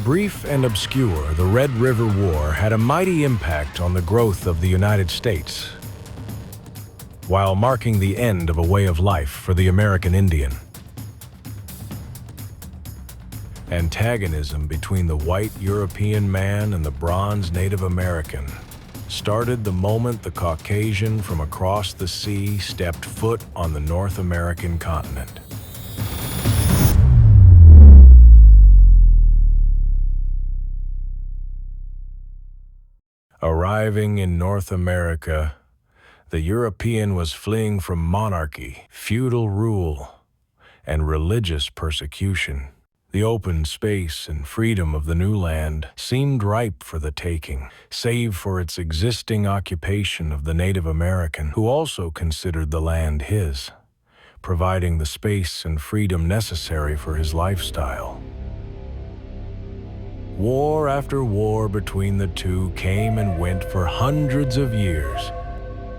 brief and obscure, the Red River War had a mighty impact on the growth of the United States, while marking the end of a way of life for the American Indian. Antagonism between the white European man and the bronze Native American started the moment the Caucasian from across the sea stepped foot on the North American continent. Arriving in North America, the European was fleeing from monarchy, feudal rule, and religious persecution. The open space and freedom of the new land seemed ripe for the taking, save for its existing occupation of the Native American, who also considered the land his, providing the space and freedom necessary for his lifestyle. War after war between the two came and went for hundreds of years.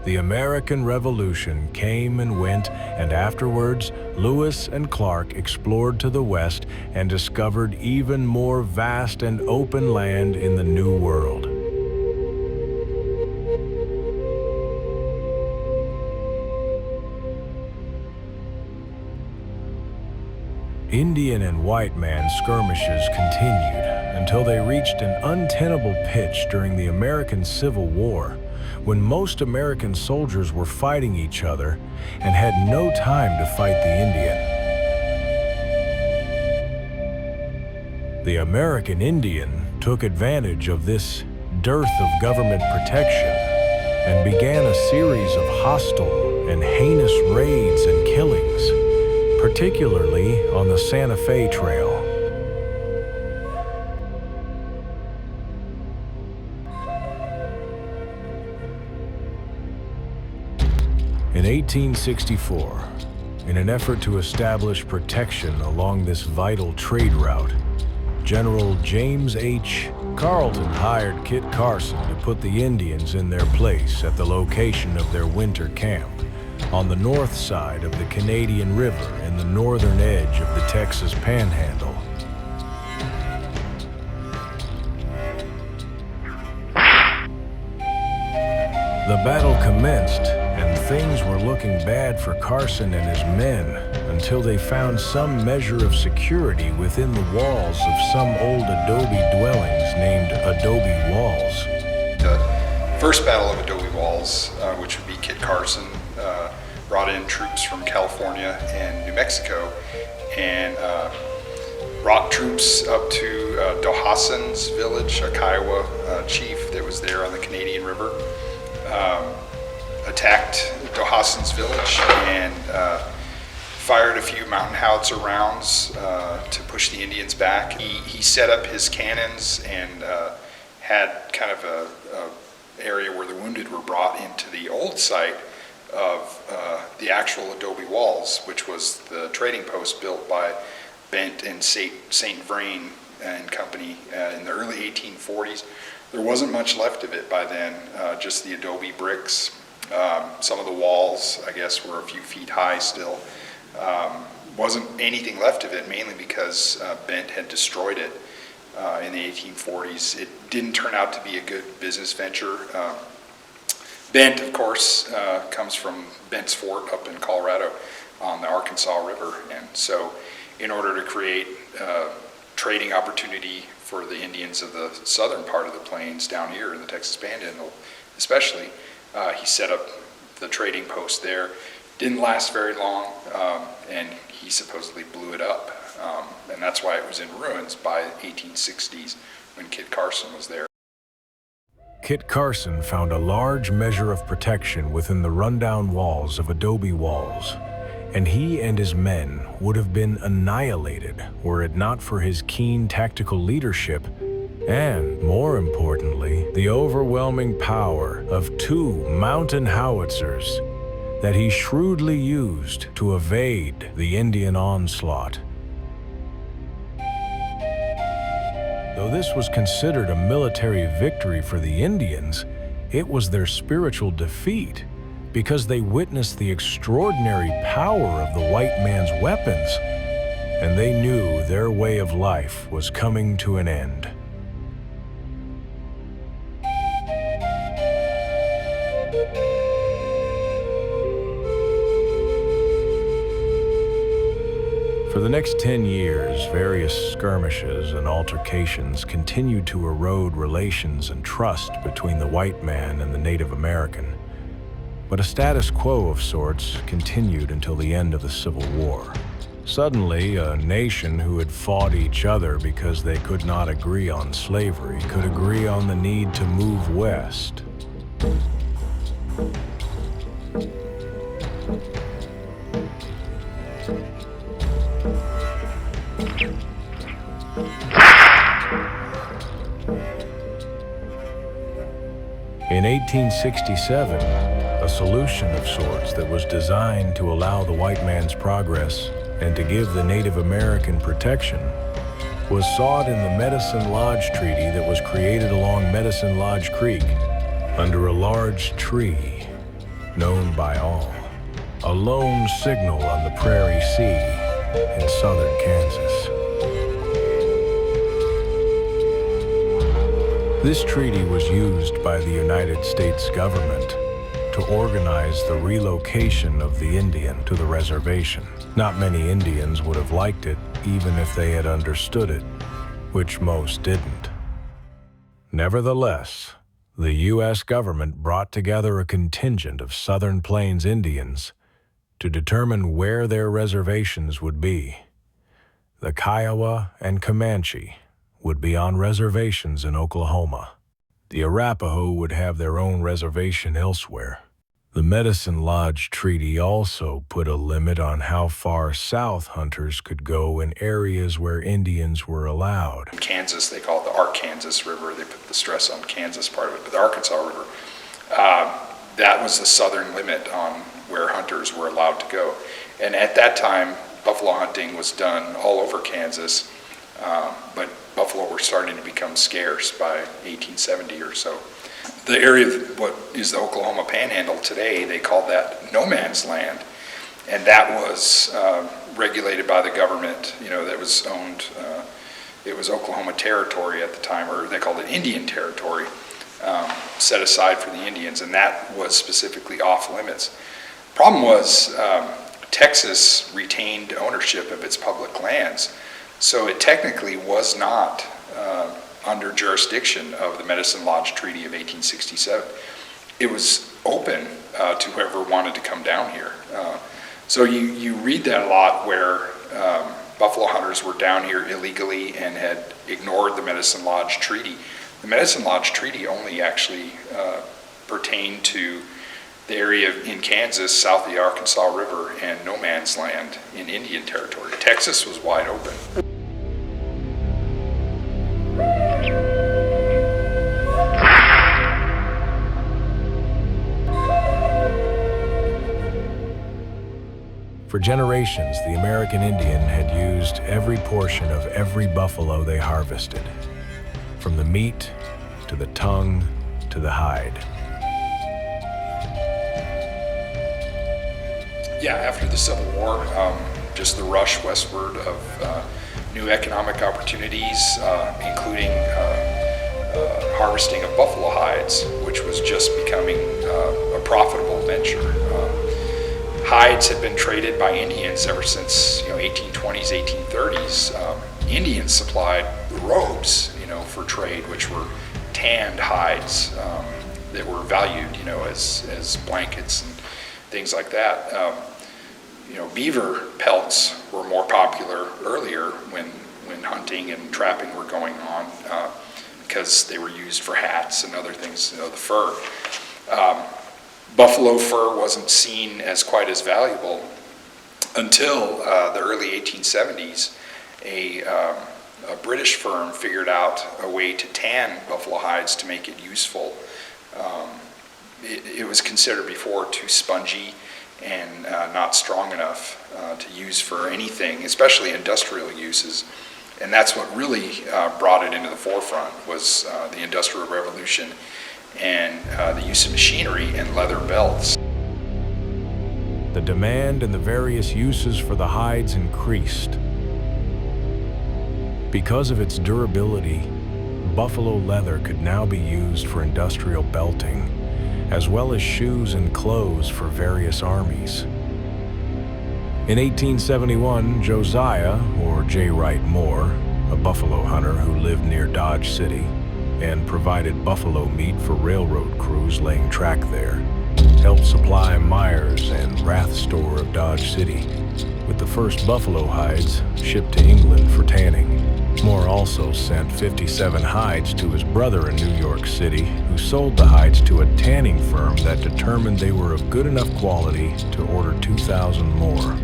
The American Revolution came and went, and afterwards, Lewis and Clark explored to the west and discovered even more vast and open land in the New World. Indian and white man skirmishes continued until they reached an untenable pitch during the American Civil War, when most American soldiers were fighting each other and had no time to fight the Indian. The American Indian took advantage of this dearth of government protection and began a series of hostile and heinous raids and killings, particularly on the Santa Fe Trail. In 1864, in an effort to establish protection along this vital trade route, General James H. Carleton hired Kit Carson to put the Indians in their place at the location of their winter camp, on the north side of the Canadian River in the northern edge of the Texas Panhandle. The battle commenced, and things were looking bad for Carson and his men until they found some measure of security within the walls of some old adobe dwellings named Adobe Walls. The first battle of Adobe Walls, which would be Kit Carson, brought in troops from California and New Mexico and brought troops up to Dohassen's village, a Kiowa chief that was there on the Canadian River. Attacked Dohassen's village and fired a few mountain howitzer rounds to push the Indians back. He set up his cannons and had kind of a area where the wounded were brought into the old site of the actual Adobe Walls, which was the trading post built by Bent and St. Vrain and Company in the early 1840s. There wasn't much left of it by then, just the adobe bricks. Some of the walls, I guess, were a few feet high still. Wasn't anything left of it, mainly because Bent had destroyed it in the 1840s. It didn't turn out to be a good business venture. Bent, of course, comes from Bent's Fort up in Colorado on the Arkansas River. And so in order to create trading opportunity for the Indians of the southern part of the plains down here in the Texas Panhandle especially, he set up the trading post there. Didn't last very long, and he supposedly blew it up. And that's why it was in ruins by the 1860s when Kit Carson was there. Kit Carson found a large measure of protection within the rundown walls of Adobe Walls, and he and his men would have been annihilated were it not for his keen tactical leadership and, more importantly, the overwhelming power of 2 mountain howitzers that he shrewdly used to evade the Indian onslaught. Though this was considered a military victory for the Indians, it was their spiritual defeat, because they witnessed the extraordinary power of the white man's weapons and they knew their way of life was coming to an end. For the next 10 years, various skirmishes and altercations continued to erode relations and trust between the white man and the Native American. But a status quo of sorts continued until the end of the Civil War. Suddenly, a nation who had fought each other because they could not agree on slavery could agree on the need to move west. In 1867, a solution of sorts that was designed to allow the white man's progress and to give the Native American protection was sought in the Medicine Lodge Treaty that was created along Medicine Lodge Creek under a large tree known by all, a lone signal on the Prairie Sea in southern Kansas. This treaty was used by the United States government to organize the relocation of the Indian to the reservation. Not many Indians would have liked it, even if they had understood it, which most didn't. Nevertheless, the U.S. government brought together a contingent of Southern Plains Indians to determine where their reservations would be. The Kiowa and Comanche would be on reservations in Oklahoma. The Arapaho would have their own reservation elsewhere. The Medicine Lodge Treaty also put a limit on how far south hunters could go in areas where Indians were allowed. In Kansas, they call it the Arkansas River. They put the stress on Kansas part of it, but the Arkansas River, that was the southern limit on where hunters were allowed to go. And at that time, buffalo hunting was done all over Kansas, but buffalo were starting to become scarce by 1870 or so. The area, what is the Oklahoma Panhandle today, they called that no man's land, and that was regulated by the government. That was owned. It was Oklahoma Territory at the time, or they called it Indian Territory, set aside for the Indians, and that was specifically off limits. Problem was, Texas retained ownership of its public lands. So it technically was not under jurisdiction of the Medicine Lodge Treaty of 1867. It was open to whoever wanted to come down here. So you read that a lot where buffalo hunters were down here illegally and had ignored the Medicine Lodge Treaty. The Medicine Lodge Treaty only actually pertained to the area in Kansas south of the Arkansas River and no man's land in Indian Territory. Texas was wide open. For generations, the American Indian had used every portion of every buffalo they harvested, from the meat to the tongue to the hide. Yeah, after the Civil War, just the rush westward of new economic opportunities, including harvesting of buffalo hides, which was just becoming a profitable venture. Hides had been traded by Indians ever since 1820s, 1830s. Indians supplied robes, for trade, which were tanned hides that were valued, as blankets and things like that. Beaver pelts were more popular earlier when hunting and trapping were going on because they were used for hats and other things, the fur. Buffalo fur wasn't seen as quite as valuable until the early 1870s. A British firm figured out a way to tan buffalo hides to make it useful. It was considered before too spongy and not strong enough to use for anything, especially industrial uses. And that's what really brought it into the forefront was the Industrial Revolution and the use of machinery and leather belts. The demand and the various uses for the hides increased, Because of its durability, buffalo leather could now be used for industrial belting, as well as shoes and clothes for various armies. In 1871, Josiah, or J. Wright Moore, a buffalo hunter who lived near Dodge City and provided buffalo meat for railroad crews laying track there, helped supply Myers and Rath's store of Dodge City with the first buffalo hides shipped to England for tanning. Moore also sent 57 hides to his brother in New York City, who sold the hides to a tanning firm that determined they were of good enough quality to order 2,000 more.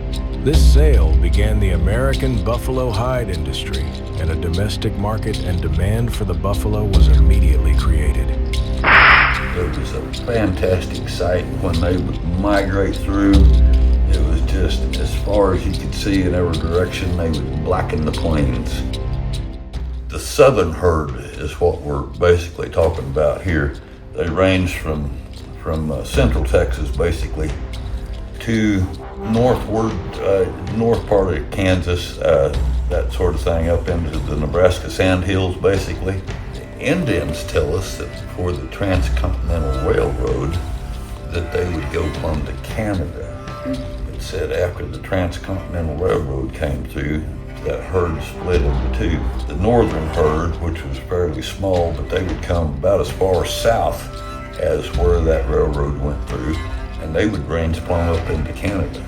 This sale began the American buffalo hide industry, and a domestic market and demand for the buffalo was immediately created. It was a fantastic sight when they would migrate through. It was just as far as you could see in every direction, they would blacken the plains. The southern herd is what we're basically talking about here. They range from central Texas basically to northward, north part of Kansas, that sort of thing, up into the Nebraska sandhills basically. The Indians tell us that before the Transcontinental Railroad that they would go plumb to Canada. It said after the Transcontinental Railroad came through, that herd split into two. The northern herd, which was fairly small, but they would come about as far south as where that railroad went through, and they would range plumb up into Canada.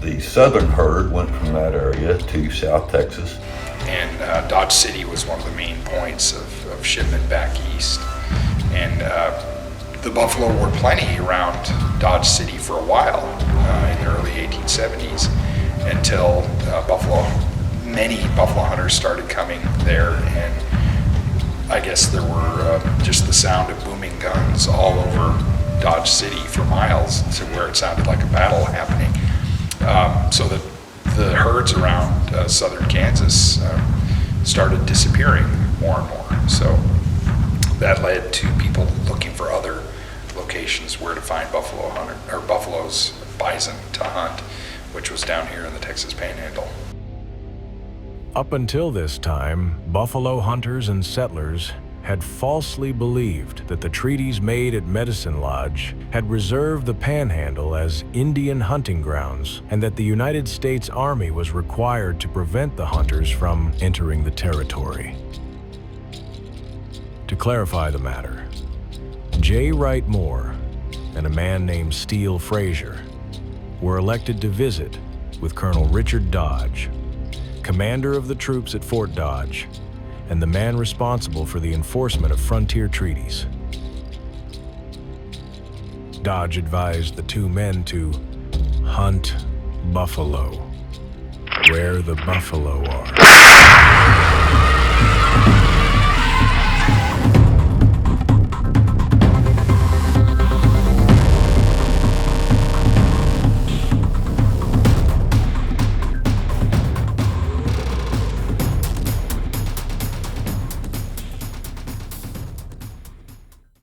The southern herd went from that area to South Texas. And Dodge City was one of the main points of shipment back east. And the buffalo were plenty around Dodge City for a while in the early 1870s until many buffalo hunters started coming there, and I guess there were just the sound of booming guns all over Dodge City for miles to where it sounded like a battle happening. So that the herds around southern Kansas started disappearing more and more. So that led to people looking for other locations where to find buffaloes, bison to hunt, which was down here in the Texas Panhandle. Up until this time, buffalo hunters and settlers had falsely believed that the treaties made at Medicine Lodge had reserved the Panhandle as Indian hunting grounds, and that the United States Army was required to prevent the hunters from entering the territory. To clarify the matter, J. Wright Moore and a man named Steele Frazier were elected to visit with Colonel Richard Dodge, commander of the troops at Fort Dodge, and the man responsible for the enforcement of frontier treaties. Dodge advised the two men to hunt buffalo where the buffalo are.